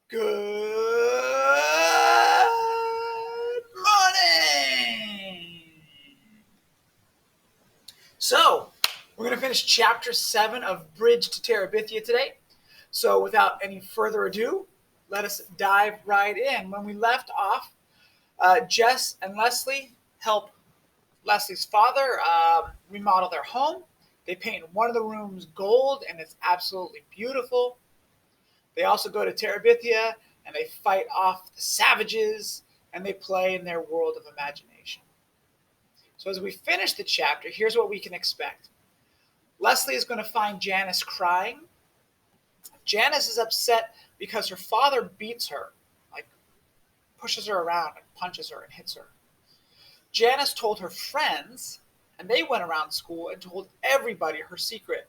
Good morning! So, we're going to finish chapter 7 of Bridge to Terabithia today. So, without any further ado, let us dive right in. When we left off, Jess and Leslie help Leslie's father remodel their home. They paint one of the rooms gold, and it's absolutely beautiful. They also go to Terabithia and they fight off the savages and they play in their world of imagination. So, as we finish the chapter, here's what we can expect. Leslie is going to find Janice crying. Janice is upset because her father beats her, like pushes her around and punches her and hits her. Janice told her friends, and they went around school and told everybody her secret.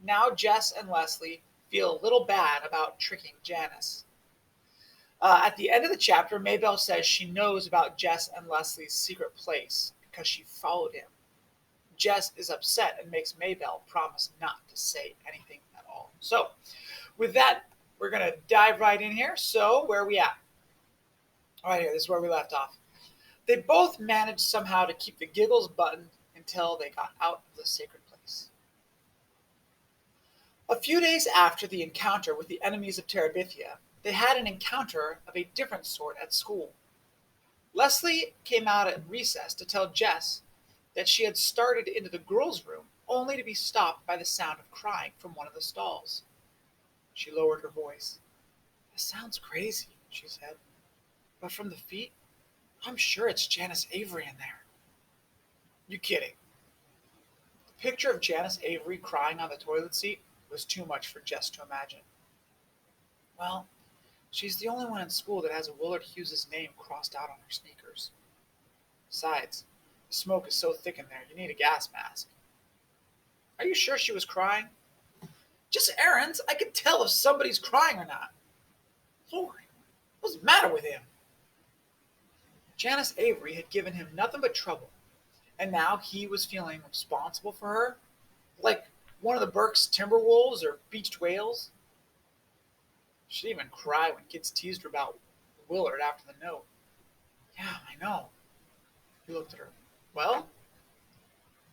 Now Jess and Leslie feel a little bad about tricking Janice. At the end of the chapter, Mabel says she knows about Jess and Leslie's secret place because she followed him. Jess is upset and makes Mabel promise not to say anything at all. So, with that, we're going to dive right in here. So, where are we at? Right here, this is where we left off. They both managed somehow to keep the giggles buttoned until they got out of the sacred place. A few days after the encounter with the enemies of Terabithia, they had an encounter of a different sort at school. Leslie came out at recess to tell Jess that she had started into the girls' room only to be stopped by the sound of crying from one of the stalls. She lowered her voice. "That sounds crazy," she said. "But from the feet, I'm sure it's Janice Avery in there." "You kidding?" The picture of Janice Avery crying on the toilet seat was too much for Jess to imagine. "Well, she's the only one in school that has a Willard Hughes' name crossed out on her sneakers. Besides, the smoke is so thick in there, you need a gas mask." "Are you sure she was crying?" "Just errands. I can tell if somebody's crying or not." "Lord, what's the matter with him?" Janice Avery had given him nothing but trouble, and now he was feeling responsible for her, like one of the Burke's Timberwolves or beached whales. She'd even cry when kids teased her about Willard after the note. "Yeah, I know." He looked at her. "Well,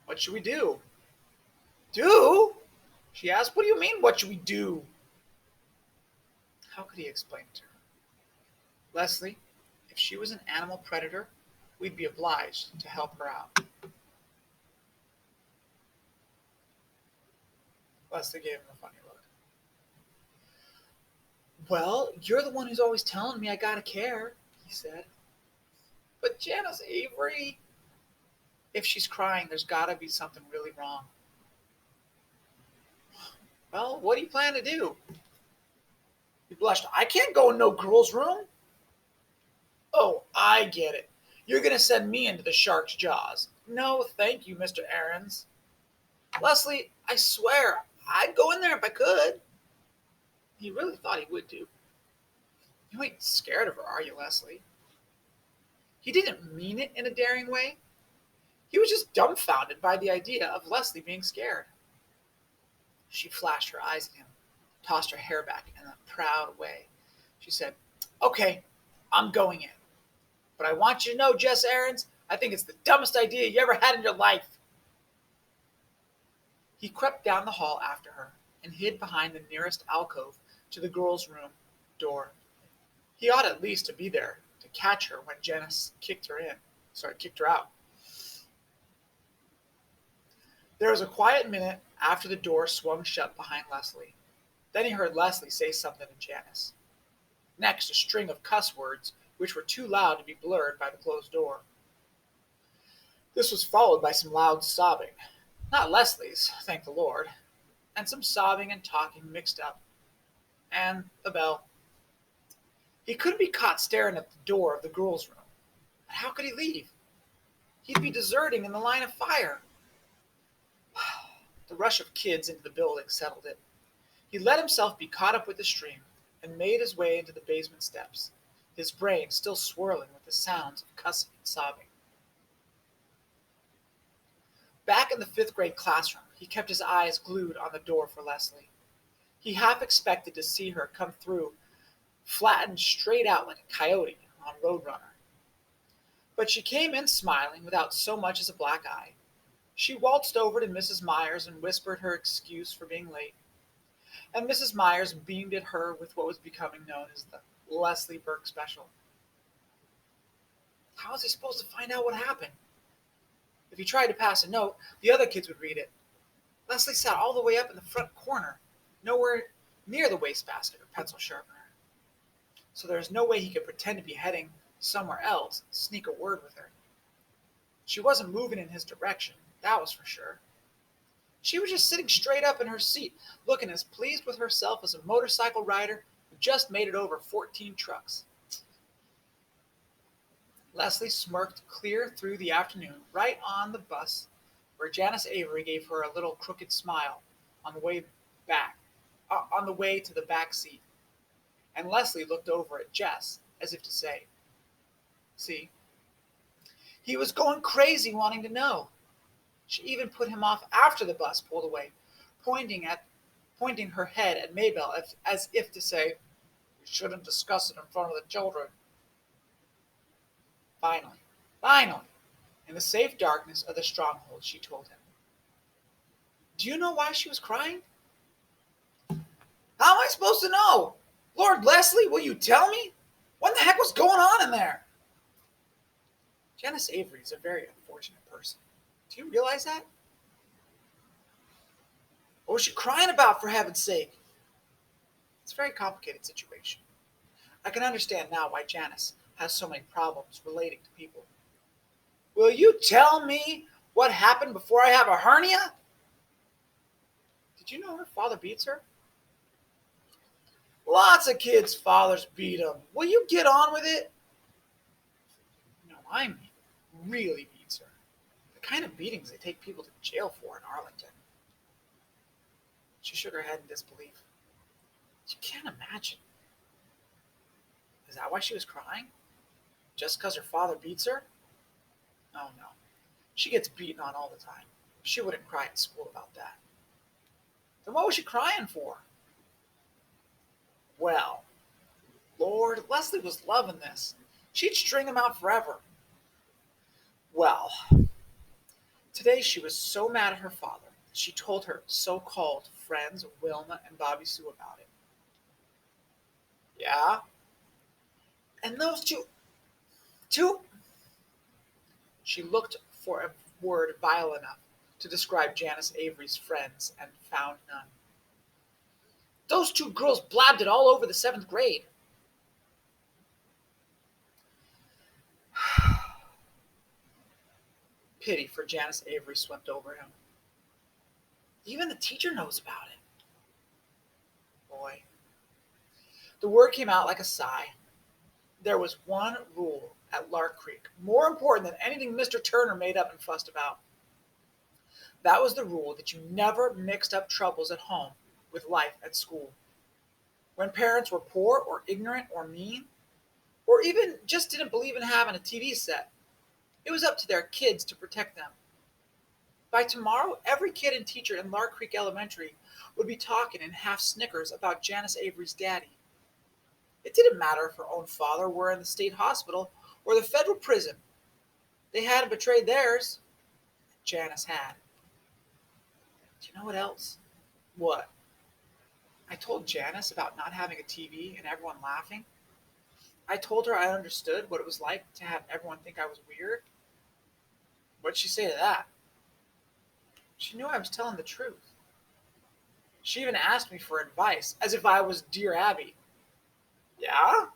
what should we do?" "Do?" she asked. "What do you mean, what should we do?" How could he explain it to her? "Leslie, if she was an animal predator, we'd be obliged to help her out." Leslie gave him a funny look. "Well, you're the one who's always telling me I gotta care," he said. "But Janice Avery, if she's crying, there's gotta be something really wrong." "Well, what do you plan to do?" He blushed. "I can't go in no girl's room." "Oh, I get it. You're gonna send me into the shark's jaws." "No, thank you, Mr. Aarons." "Leslie, I swear, I'd go in there if I could." He really thought he would do. "You ain't scared of her, are you, Leslie?" He didn't mean it in a daring way. He was just dumbfounded by the idea of Leslie being scared. She flashed her eyes at him, tossed her hair back in a proud way. She said, "Okay, I'm going in. But I want you to know, Jess Aarons, I think it's the dumbest idea you ever had in your life." He crept down the hall after her and hid behind the nearest alcove to the girls' room door. He ought at least to be there to catch her when Janice kicked her out. There was a quiet minute after the door swung shut behind Leslie. Then he heard Leslie say something to Janice. Next, a string of cuss words which were too loud to be blurred by the closed door. This was followed by some loud sobbing. Not Leslie's, thank the Lord. And some sobbing and talking mixed up. And the bell. He couldn't be caught staring at the door of the girls' room. But how could he leave? He'd be deserting in the line of fire. The rush of kids into the building settled it. He let himself be caught up with the stream and made his way into the basement steps, his brain still swirling with the sounds of cussing and sobbing. Back in the fifth-grade classroom, he kept his eyes glued on the door for Leslie. He half expected to see her come through flattened straight out like a coyote on Roadrunner. But she came in smiling without so much as a black eye. She waltzed over to Mrs. Myers and whispered her excuse for being late, and Mrs. Myers beamed at her with what was becoming known as the Leslie Burke special. How was he supposed to find out what happened? If he tried to pass a note, the other kids would read it. Leslie sat all the way up in the front corner, nowhere near the wastebasket or pencil sharpener. So there was no way he could pretend to be heading somewhere else and sneak a word with her. She wasn't moving in his direction, that was for sure. She was just sitting straight up in her seat, looking as pleased with herself as a motorcycle rider who just made it over 14 trucks. Leslie smirked clear through the afternoon, right on the bus, where Janice Avery gave her a little crooked smile on the way to the back seat. And Leslie looked over at Jess, as if to say, "See, he was going crazy wanting to know." She even put him off after the bus pulled away, pointing her head at Mabel as if to say, "We shouldn't discuss it in front of the children." Finally, in the safe darkness of the stronghold, she told him. Do you know why she was crying? How am I supposed to know? Lord Leslie, will you tell me? What the heck was going on in there? Janice Avery is a very unfortunate person. Do you realize that? What was she crying about, for heaven's sake? It's a very complicated situation. I can understand now why Janice has so many problems relating to people. Will you tell me what happened before I have a hernia? Did you know her father beats her? Lots of kids' fathers beat them. Will you get on with it? No, I mean, really beats her. The kind of beatings they take people to jail for in Arlington. She shook her head in disbelief. You can't imagine. Is that why she was crying? Just because her father beats her? Oh no. She gets beaten on all the time. She wouldn't cry at school about that. Then what was she crying for? Well, Lord, Leslie was loving this. She'd string him out forever. Well, today she was so mad at her father that she told her so-called friends Wilma and Bobby Sue about it. Yeah? And those two, she looked for a word vile enough to describe Janice Avery's friends and found none. Those two girls blabbed it all over the 7th grade. Pity for Janice Avery swept over him. Even the teacher knows about it. Boy. The word came out like a sigh. There was one rule at Lark Creek, more important than anything Mr. Turner made up and fussed about. That was the rule that you never mixed up troubles at home with life at school. When parents were poor or ignorant or mean, or even just didn't believe in having a TV set, it was up to their kids to protect them. By tomorrow, every kid and teacher in Lark Creek Elementary would be talking in half snickers about Janice Avery's daddy. It didn't matter if her own father were in the state hospital or the federal prison. They hadn't betrayed theirs. Janice had. Do you know what else? What? I told Janice about not having a TV and everyone laughing. I told her I understood what it was like to have everyone think I was weird. What'd she say to that? She knew I was telling the truth. She even asked me for advice, as if I was Dear Abby. Yeah?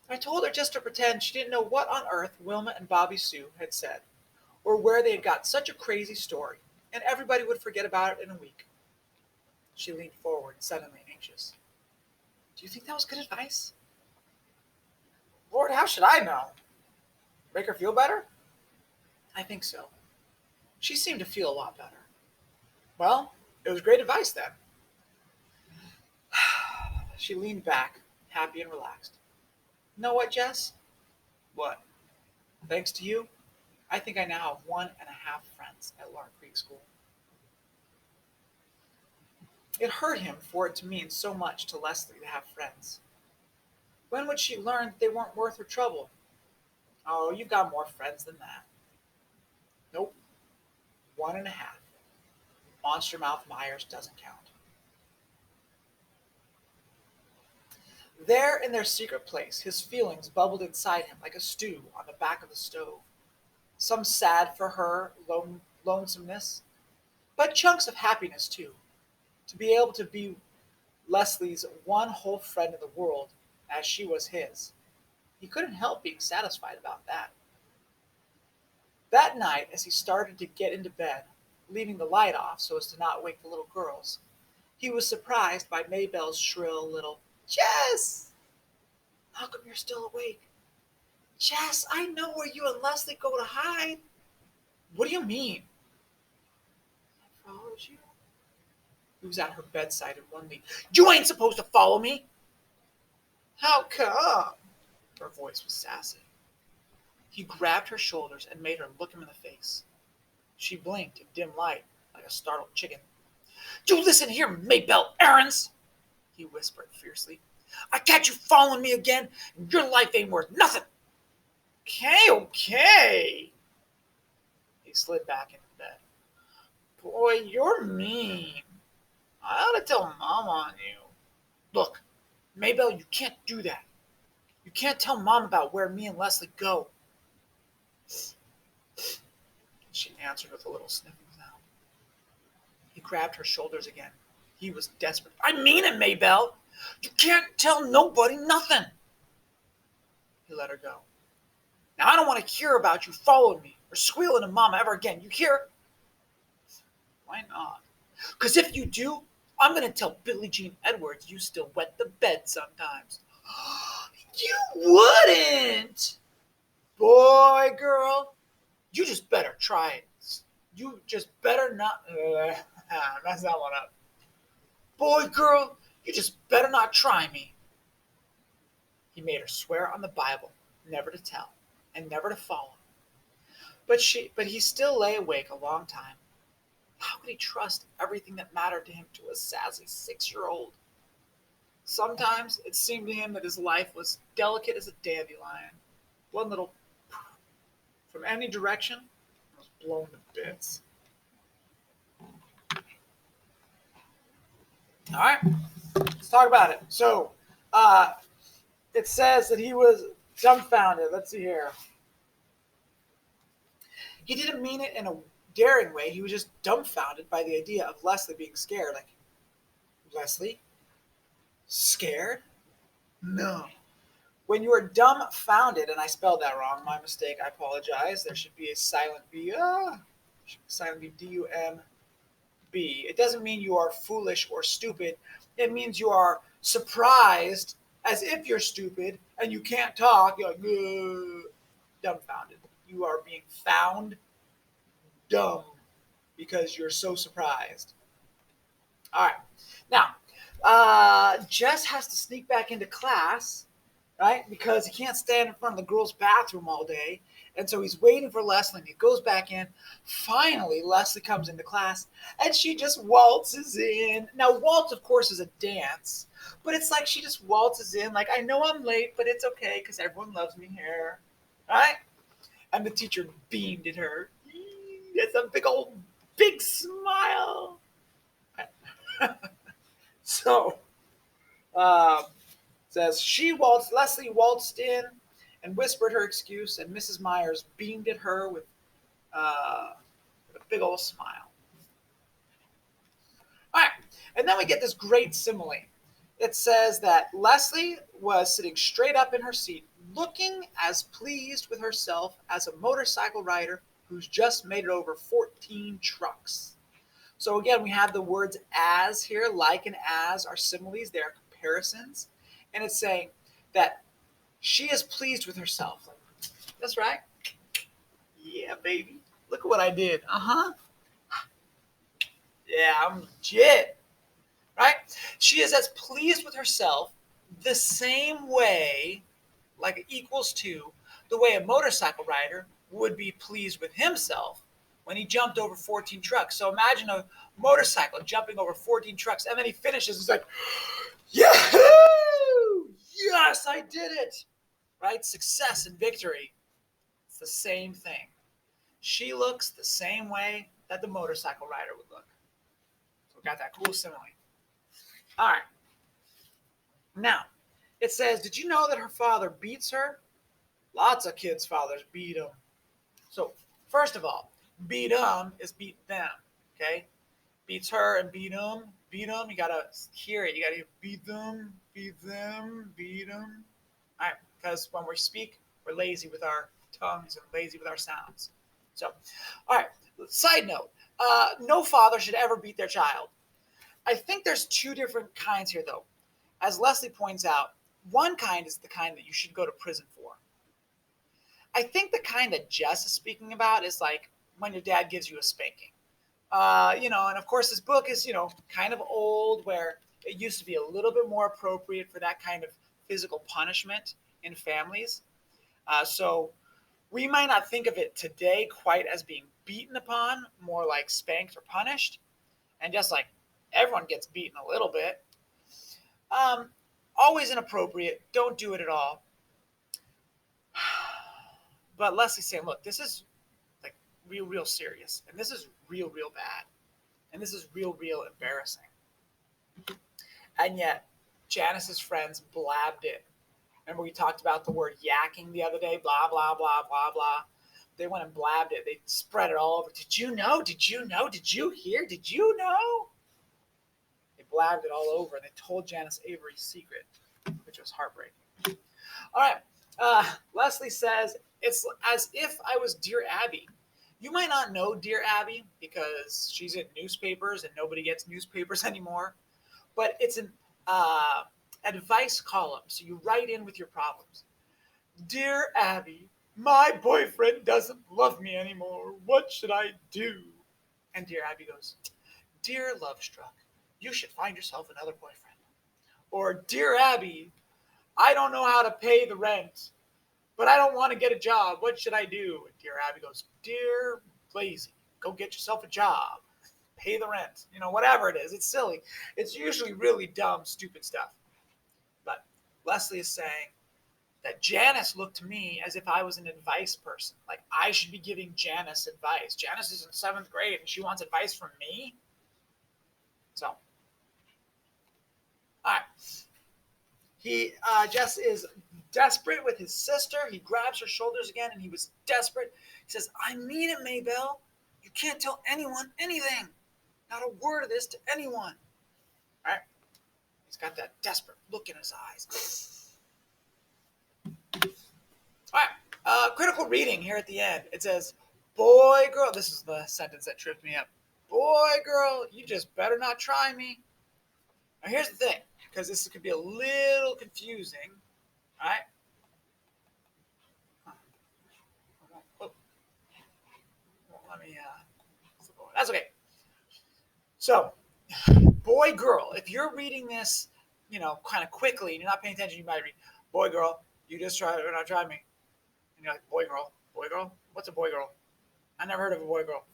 I told her just to pretend she didn't know what on earth Wilma and Bobby Sue had said, or where they had got such a crazy story, and everybody would forget about it in a week. She leaned forward, suddenly anxious. Do you think that was good advice? Lord, how should I know? Make her feel better? I think so. She seemed to feel a lot better. Well, it was great advice then. She leaned back, happy and relaxed. Know what, Jess? What? Thanks to you, I think I now have 1.5 friends at Lark Creek School. It hurt him for it to mean so much to Leslie to have friends. When would she learn that they weren't worth her trouble? Oh, you've got more friends than that. Nope, one and a half. Monster Mouth Myers doesn't count. There in their secret place, his feelings bubbled inside him like a stew on the back of the stove. Some sad for her lonesomeness, but chunks of happiness too. To be able to be Leslie's one whole friend in the world, as she was his. He couldn't help being satisfied about that. That night, as he started to get into bed, leaving the light off so as to not wake the little girls, he was surprised by Mabel's shrill little, Jess! How come you're still awake? Jess, I know where you and Leslie go to hide. What do you mean? I followed you. He was at her bedside in one leap. You ain't supposed to follow me. How come? Her voice was sassy. He grabbed her shoulders and made her look him in the face. She blinked in dim light like a startled chicken. You listen here, Mabel Aarons, he whispered fiercely. I catch you following me again, and your life ain't worth nothing. Okay. He slid back into bed. Boy, you're mean. I ought to tell Mom on you. Look, Mabel, you can't do that. You can't tell Mom about where me and Leslie go. She answered with a little sniffing sound. He grabbed her shoulders again. He was desperate. I mean it, Mabel. You can't tell nobody nothing. He let her go. Now, I don't want to hear about you following me or squealing to Mama ever again. You hear? Why not? Because if you do, I'm going to tell Billie Jean Edwards you still wet the bed sometimes. You wouldn't. Boy, girl, you just better try it. You just better not. Mess that one up. Boy, girl, you just better not try me. He made her swear on the Bible never to tell and never to follow. But he still lay awake a long time. How could he trust everything that mattered to him to a sassy 6-year-old? Sometimes it seemed to him that his life was delicate as a dandelion. One little from any direction was blown to bits. All right, let's talk about it. So, it says that he was dumbfounded. Let's see here. He didn't mean it in a daring way. He was just dumbfounded by the idea of Leslie being scared. Like, Leslie? Scared? No. When you are dumbfounded, and I spelled that wrong, my mistake, I apologize. There should be a silent B. Silent B, D-U-M-B. It doesn't mean you are foolish or stupid. It means you are surprised as if you're stupid and you can't talk. You're like, dumbfounded. You are being found dumb because you're so surprised. All right. Now, Jess has to sneak back into class, right? Because he can't stand in front of the girls' bathroom all day. And so he's waiting for Leslie, and he goes back in. Finally, Leslie comes into class, and she just waltzes in. Now, waltz, of course, is a dance, but it's like she just waltzes in, like, I know I'm late, but it's okay because everyone loves me here, right? And the teacher beamed at her. It's a big smile. So, says Leslie waltzed in and whispered her excuse, and Mrs. Myers beamed at her with a big old smile. All right, and then we get this great simile. It says that Leslie was sitting straight up in her seat, looking as pleased with herself as a motorcycle rider who's just made it over 14 trucks. So again, we have the words as here, like and as are similes, they are comparisons. And it's saying that she is pleased with herself. That's right. Yeah, baby. Look at what I did. Yeah, I'm legit. Right? She is as pleased with herself the same way, like equals to, the way a motorcycle rider would be pleased with himself when he jumped over 14 trucks. So imagine a motorcycle jumping over 14 trucks, and then he finishes. It's like, Yahoo! yes, I did it. Right? Success and victory. It's the same thing. She looks the same way that the motorcycle rider would look. So we got that cool simile. All right. Now, it says, did you know that her father beats her? Lots of kids' fathers beat them. So, first of all, beat them is beat them. Okay? Beats her and beat them. Beat them. You got to hear it. You got to hear beat them, beat them, beat them. All right. Because when we speak, we're lazy with our tongues and lazy with our sounds. So, all right. Side note, no father should ever beat their child. I think there's two different kinds here, though. As Leslie points out, one kind is the kind that you should go to prison for. I think the kind that Jess is speaking about is like when your dad gives you a spanking. And of course, this book is, kind of old, where it used to be a little bit more appropriate for that kind of physical punishment in families. So we might not think of it today quite as being beaten upon, more like spanked or punished. And just like everyone gets beaten a little bit. Always inappropriate. Don't do it at all. But Leslie's saying, look, this is like real serious. And this is real bad. And this is real embarrassing. And yet, Janice's friends blabbed it. Remember we talked about the word yakking the other day? Blah, blah, blah, blah, blah. They went and blabbed it. They spread it all over. Did you know? Did you know? Did you hear? Did you know? They blabbed it all over. And they told Janice Avery's secret, which was heartbreaking. All right. Leslie says, it's as if I was Dear Abby. You might not know Dear Abby because she's in newspapers and nobody gets newspapers anymore. But it's an advice column. So you write in with your problems. Dear Abby, my boyfriend doesn't love me anymore. What should I do? And Dear Abby goes, Dear Lovestruck, you should find yourself another boyfriend. Or, Dear Abby, I don't know how to pay the rent, but I don't want to get a job. What should I do? And Dear Abby goes, Dear Lazy, go get yourself a job. Pay the rent. Whatever it is. It's silly. It's usually really dumb, stupid stuff. But Leslie is saying that Janice looked to me as if I was an advice person. Like I should be giving Janice advice. Janice is in 7th grade and she wants advice from me. So, all right. Jess is desperate with his sister. He grabs her shoulders again and he was desperate. He says, I mean it, Mabel. You can't tell anyone anything. Not a word of this to anyone. All right. He's got that desperate look in his eyes. All right. Critical reading here at the end. It says, boy, girl. This is the sentence that tripped me up. Boy, girl, you just better not try me. Now, here's the thing, because this could be a little confusing. All right. Oh. Let me, that's okay. So, boy, girl, if you're reading this, kind of quickly, and you're not paying attention, you might read, boy, girl, you just try me. And you're like, boy, girl? What's a boy, girl? I never heard of a boy, girl.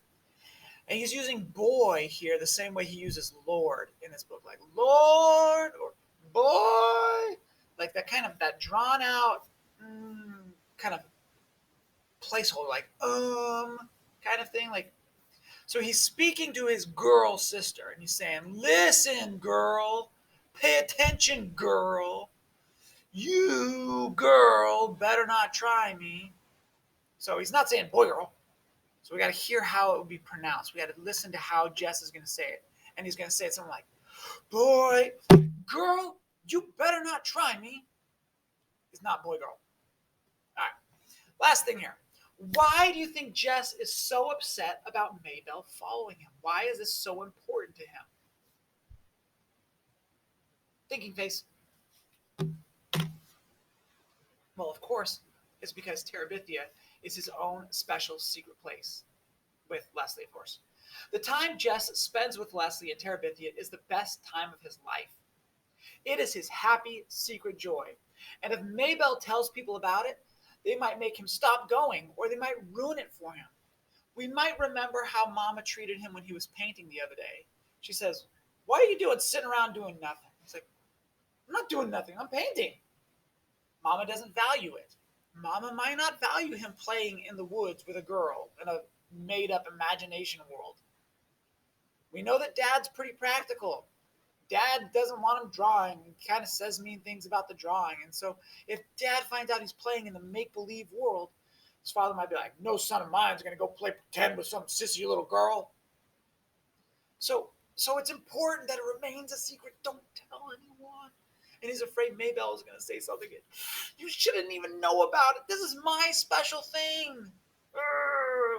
And he's using boy here the same way he uses Lord in this book, like Lord or boy, like that drawn out kind of placeholder, like kind of thing, like. So he's speaking to his girl sister, and he's saying, listen, girl, pay attention, girl. You, girl, better not try me. So he's not saying boy, girl. So we got to hear how it will be pronounced. We got to listen to how Jess is going to say it. And he's going to say it something like, boy, girl, you better not try me. It's not boy, girl. All right. Last thing here. Why do you think Jess is so upset about Mabel following him? Why is this so important to him? Thinking face. Well, of course, it's because Terabithia is his own special secret place. With Leslie, of course. The time Jess spends with Leslie and Terabithia is the best time of his life. It is his happy, secret joy. And if Mabel tells people about it, they might make him stop going, or they might ruin it for him. We might remember how Mama treated him when he was painting the other day. She says, what are you doing sitting around doing nothing? He's like, I'm not doing nothing. I'm painting. Mama doesn't value it. Mama might not value him playing in the woods with a girl in a made up imagination world. We know that Dad's pretty practical. Dad doesn't want him drawing and kind of says mean things about the drawing. And so if Dad finds out he's playing in the make believe world, his father might be like, no son of mine is going to go play pretend with some sissy little girl. So it's important that it remains a secret. Don't tell anyone. And he's afraid Mabel is going to say something. You shouldn't even know about it. This is my special thing.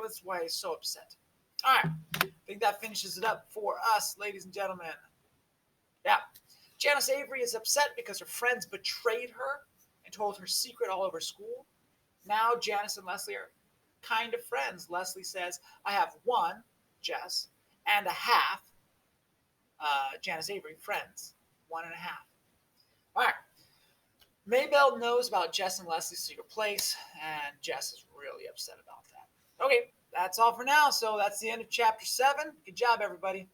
That's why he's so upset. All right. I think that finishes it up for us, ladies and gentlemen. Yeah. Janice Avery is upset because her friends betrayed her and told her secret all over school. Now Janice and Leslie are kind of friends. Leslie says, I have one, Jess, and a half, Janice Avery, friends. 1.5. All right. Mabel knows about Jess and Leslie's secret place, and Jess is really upset about that. Okay, that's all for now. So that's the end of chapter 7. Good job, everybody.